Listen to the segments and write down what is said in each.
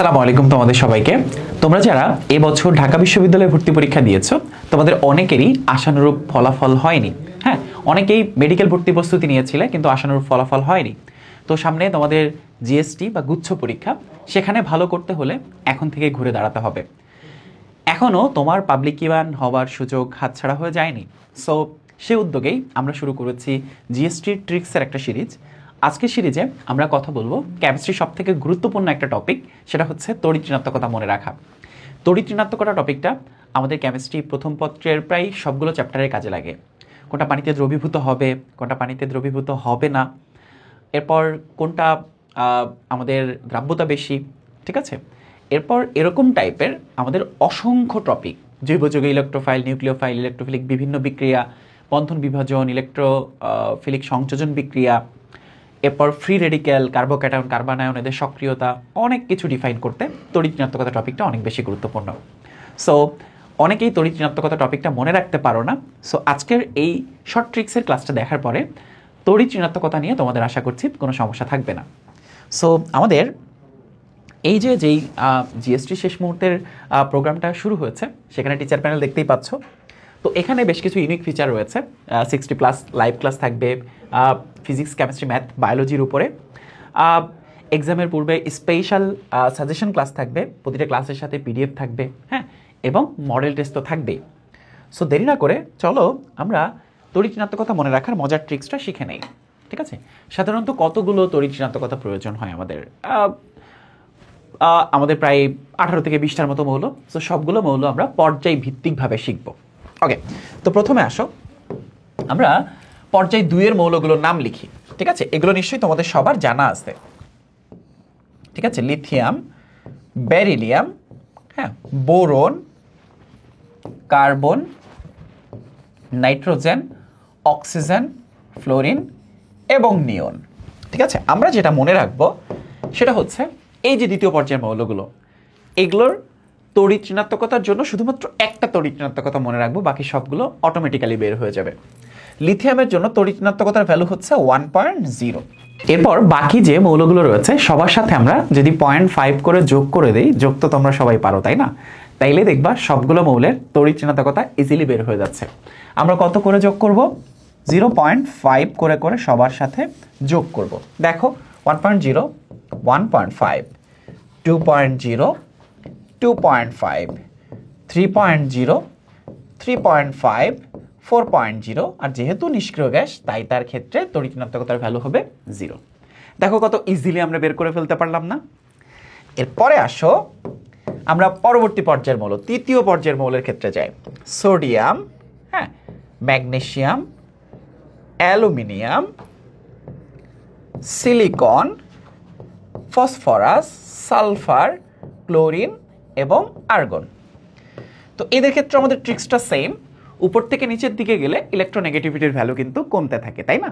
আসসালামু আলাইকুম তোমাদের সবাইকে। তোমরা যারা এবছর ঢাকা বিশ্ববিদ্যালয়ে ভর্তি পরীক্ষা দিয়েছো তোমাদের অনেকেরই আশানুরূপ ফলাফল হয়নি। হ্যাঁ, অনেকেই মেডিকেল ভর্তি প্রস্তুতি নিয়েছিলে কিন্তু আশানুরূপ ফলাফল হয়নি। তো সামনে তোমাদের জিএসটি বা গুচ্ছ পরীক্ষা, সেখানে ভালো করতে হলে এখন থেকে ঘুরে দাঁড়াতে হবে। এখনও তোমার পাবলিক ইভান হওয়ার সুযোগ হাতছাড়া হয়ে যায়নি। সো সে উদ্যোগেই আমরা শুরু করেছি জিএসটির ট্রিক্সের একটা সিরিজ। আজকের সিরিজে আমরা কথা বলবো কেমিস্ট্রি সব থেকে গুরুত্বপূর্ণ একটা টপিক, সেটা হচ্ছে তড়িৎ ঋণাত্মকতা মনে রাখা। তড়িৎ ঋণাত্মকতা টপিকটা আমাদের কেমিস্ট্রি প্রথম পত্রের প্রায় সবগুলো চ্যাপ্টারের কাজে লাগে। কোনটা পানিতে দ্রবীভূত হবে, কোনটা পানিতে দ্রবীভূত হবে না, এরপর কোনটা আমাদের দ্রাব্যতা বেশি, ঠিক আছে। এরপর এরকম টাইপের আমাদের অসংখ্য টপিক, জৈবযোগে ইলেকট্রোফাইল, নিউক্লিওফাইল, ইলেকট্রোফিলিক বিভিন্ন বিক্রিয়া, বন্ধন বিভাজন, ইলেকট্রোফিলিক সংযোজন বিক্রিয়া, এরপর ফ্রি রেডিক্যাল, কার্বোক্যাটায়ন, কার্বনায়ন, এদের সক্রিয়তা, অনেক কিছু ডিফাইন করতে তড়িৎ ঋণাত্মকতা টপিকটা অনেক বেশি গুরুত্বপূর্ণ। সো অনেকেই তড়িৎ ঋণাত্মকতা টপিকটা মনে রাখতে পারো না। সো আজকের এই শর্ট ট্রিক্সের ক্লাসটা দেখার পরে তড়িৎ ঋণাত্মকতা নিয়ে তোমাদের আশা করছি কোনো সমস্যা থাকবে না। সো আমাদের এই যেই জিএসটি শেষ মুহূর্তের প্রোগ্রামটা শুরু হয়েছে, সেখানে টিচার প্যানেল দেখতেই পাচ্ছ। তো এখানে বেশ কিছু ইউনিক ফিচার রয়েছে। 60+ লাইভ ক্লাস থাকবে ফিজিক্স, কেমিস্ট্রি, ম্যাথ, বায়োলজির উপরে। এক্সামের পূর্বে স্পেশাল সাজেশন ক্লাস থাকবে, প্রতিটা ক্লাসের সাথে পিডিএফ থাকবে, হ্যাঁ, এবং মডেল টেস্ট তো থাকবেই। সো দেরি না করে চলো আমরা তড়িৎ ঋণাত্মকতা মনে রাখার মজার ট্রিক্সটা শিখে নেই, ঠিক আছে। সাধারণত কতগুলো তড়িৎ ঋণাত্মকতা প্রয়োজন হয় আমাদের প্রায় 18 থেকে 20টার মতো মৌল। সো সবগুলো মৌল আমরা পর্যায় ভিত্তিকভাবে শিখব। ওকে, তো প্রথমে আসো আমরা পর্যায় 2-এর মৌলগুলোর নাম লিখি, ঠিক আছে। এগুলো নিশ্চয়ই তোমাদের সবার জানা আছে, ঠিক আছে। লিথিয়াম, বেরিলিয়াম, হ্যাঁ, boron, carbon, nitrogen, oxygen, fluorine এবং নিয়ন, ঠিক আছে। আমরা যেটা মনে রাখবো সেটা হচ্ছে এই যে দ্বিতীয় পর্যায়ের মৌলগুলো, এগুলোর তড়িৎ ঋণাত্মকতার জন্য শুধুমাত্র একটা তড়িৎ ঋণাত্মকতা মনে রাখবো, বাকি সবগুলো অটোমেটিক্যালি বের হয়ে যাবে। লিথিয়ামের জন্য তড়িৎ ঋণাত্মকতার ভ্যালু হচ্ছে 1.0। এরপর বাকি যে মৌলগুলো রয়েছে সবার সাথে আমরা যদি 0.5 করে যোগ করে দেই, যোগ তো তোমরা সবাই পারো তাই না, তাইলে দেখবা সবগুলো মৌলের তড়িৎ ঋণাত্মকতা ইজিলি বের হয়ে যাচ্ছে। আমরা কত করে যোগ করব? 0.5 করে করে সবার সাথে যোগ করব। দেখো 1.0, 1.5, 2.0, 2.5, 3.0, 3.5, 4.0, আর যেহেতু নিষ্ক্রিয় গ্যাস তাই তার ক্ষেত্রে তড়িৎ ঋণাত্মকতার ভ্যালু হবে 0। দেখো কত ইজিলি আমরা বের করে ফেলতে পারলাম না। এরপরে আসো আমরা পরবর্তী পর্যায়ের মৌল, তৃতীয় পর্যায়ের মৌলের ক্ষেত্রে যাই। সোডিয়াম, হ্যাঁ, magnesium, aluminium, silicon, phosphorus, sulphur, chlorine এবং আর্গন। তো এদের ক্ষেত্রে আমাদের ট্রিক্সটা সেম। উপর থেকে নিচের দিকে গেলে ইলেকট্রোনেগেটিভিটির ভ্যালু কিন্তু কমতে থাকে, তাই না?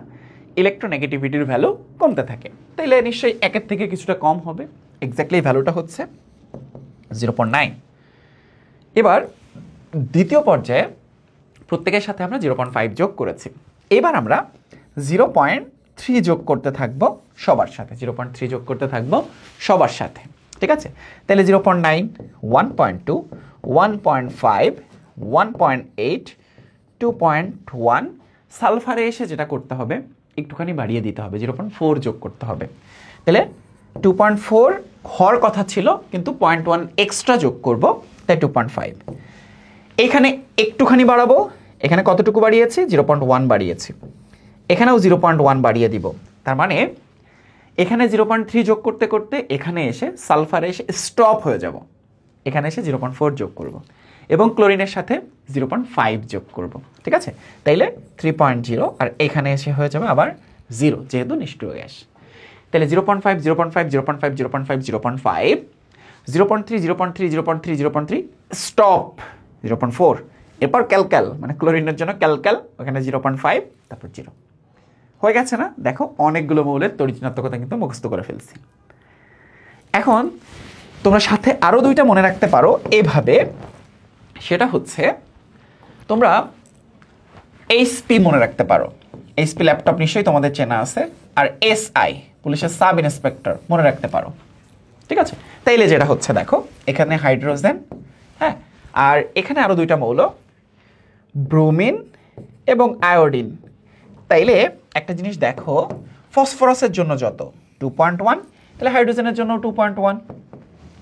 ইলেকট্রোনেগেটিভিটির ভ্যালু কমতে থাকে, তাইলে নিশ্চয়ই একের থেকে কিছুটা কম হবে। এক্স্যাক্টলি ভ্যালুটা হচ্ছে 0.9। এবার দ্বিতীয় পর্যায়ে প্রত্যেকের সাথে আমরা 0.5 যোগ করেছি। এবার আমরা 0.3 যোগ করতে থাকবো সবার সাথে, 0.3 যোগ করতে থাকবো সবার সাথে, ঠিক আছে। তাহলে 0.9, 1.2, 1.5, 1.8, 2.1। সালফারে এসে যেটা করতে হবে একটুখানি বাড়িয়ে দিতে হবে, 0.4 যোগ করতে হবে। তাহলে 2.4 হওয়ার কথা ছিল কিন্তু 0.1 এক্সট্রা যোগ করব, তাই 2.5। এখানে একটুখানি বাড়াবো, এখানে কতটুকু বাড়িয়েছি? 0.1 বাড়িয়েছি। এখানেও 0.1 বাড়িয়ে দিব। তার মানে এখানে 0.3 যোগ করতে করতে এখানে এসে সালফারে এসে স্টপ হয়ে যাব। এখানে এসে 0.4 যোগ করব এবং ক্লোরিনের সাথে 0.5 যোগ করব, ঠিক আছে। তাইলে 3.0, আর এখানে এসে হয়ে যাবে আবার 0 যেহেতু নিষ্ক্রিয় গ্যাস। তাহলে 0.5, 0.5, 0.5, 0.5, 0.5, 0.3, 0.3, 0.3, 0.3, স্টপ 0.4। এরপর ক্যালক্যাল, মানে ক্লোরিনের জন্য ক্যালক্যাল, ওখানে 0.5, তারপর 0 হয়ে গেছে না? দেখো অনেকগুলো মৌলের তড়িৎ ঋণাত্মকতা কিন্তু মুখস্থ করে ফেলছি। এখন তোমরা সাথে আরও 2টা মনে রাখতে পারো এভাবে, সেটা হচ্ছে তোমরা এইচপি মনে রাখতে পারো। এইচপি ল্যাপটপ নিশ্চয়ই তোমাদের চেনা আছে। আর এসআই পুলিশের সাব ইন্সপেক্টর মনে রাখতে পারো, ঠিক আছে। তাইলে যেটা হচ্ছে দেখো এখানে হাইড্রোজেন, হ্যাঁ, আর এখানে আরো দুইটা মৌল ব্রোমিন এবং আয়োডিন। তাইলে একটা জিনিস দেখো, ফসফরাসের জন্য যত 2.1, তাহলে হাইড্রোজেনের জন্য 2.1,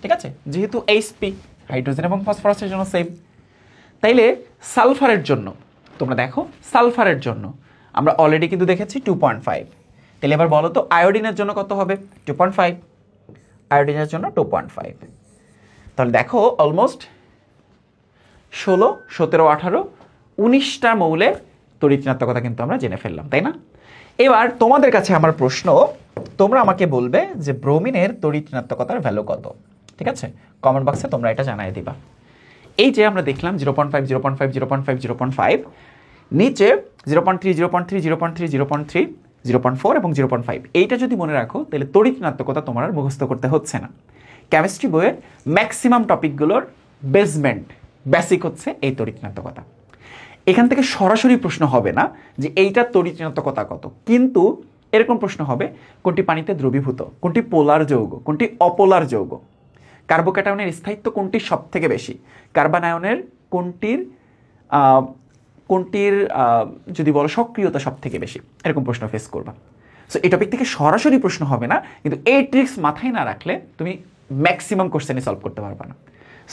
ঠিক আছে, যেহেতু এইচপি হাইড্রোজেন এবং ফসফরাসের জন্য সেম। তাইলে সালফারের জন্য তোমরা দেখো, সালফারের জন্য আমরা অলরেডি কিন্তু দেখেছি 2.5। তাহলে এবার বলো তো আয়োডিনের জন্য কত হবে? 2.5। আয়োডিনের জন্য 2.5। তাহলে দেখো অলমোস্ট 16, 17, 18, 19টা মৌলের তড়িৎ ঋণাত্মকতা কিন্তু আমরা জেনে ফেললাম, তাই না? এবার তোমাদের কাছে আমার প্রশ্ন, তোমরা আমাকে বলবে যে ব্রোমিনের তড়িৎ ঋণাত্মকতার ভ্যালু কত, ঠিক আছে? কমেন্ট বক্সে তোমরা এটা জানাই দিবা। এই যে আমরা দেখলাম 0.5, 0.5, 0.5, 0.5, নিচে 0.3, 0.3, 0.3, 0.3, 0.4 এবং 0.5, এইটা যদি মনে রাখো তাহলে তড়িৎ ঋণাত্মকতা তোমার আর মুখস্থ করতে হচ্ছে না। কেমিস্ট্রি বইয়ের ম্যাক্সিমাম টপিকগুলোর বেসমেন্ট, বেসিক হচ্ছে এই তড়িৎ ঋণাত্মকতা। এখান থেকে সরাসরি প্রশ্ন হবে না যে এইটার তড়িৎ ঋণাত্মকতা কত, কিন্তু এরকম প্রশ্ন হবে কোনটি পানিতে দ্রবীভূত, কোনটি পোলার যৌগ, কোনটি অপোলার যৌগ, কার্বোক্যাটায়নের স্থায়িত্ব কোনটি সব থেকে বেশি, কার্বন আয়নের কোনটির যদি বলো সক্রিয়তা সব থেকে বেশি, এরকম প্রশ্ন ফেস করবা। সো এই টপিক থেকে সরাসরি প্রশ্ন হবে না, কিন্তু এই ট্রিক্স মাথায় না রাখলে তুমি ম্যাক্সিমাম কোশ্চেনই সলভ করতে পারবে না।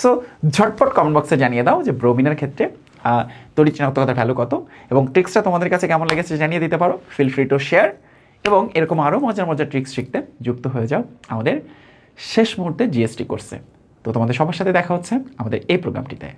সো ঝটপট কমেন্ট বক্সে জানিয়ে দাও যে ব্রোমিনের ক্ষেত্রে তড়িৎ ঋণাত্মকতার ভ্যালু কত, এবং ট্রিক্সটা তোমাদের কাছে কেমন লেগেছে জানিয়ে দিতে পারো। ফিল ফ্রি টু শেয়ার, এবং এরকম আরও মজার মজার ট্রিক্স শিখতে যুক্ত হয়ে যাও আমাদের শেষ মুহূর্তে জিএসটি কোর্সে। তো তোমাদের সবার সাথে দেখা হচ্ছে আমাদের এই প্রোগ্রামটিতে।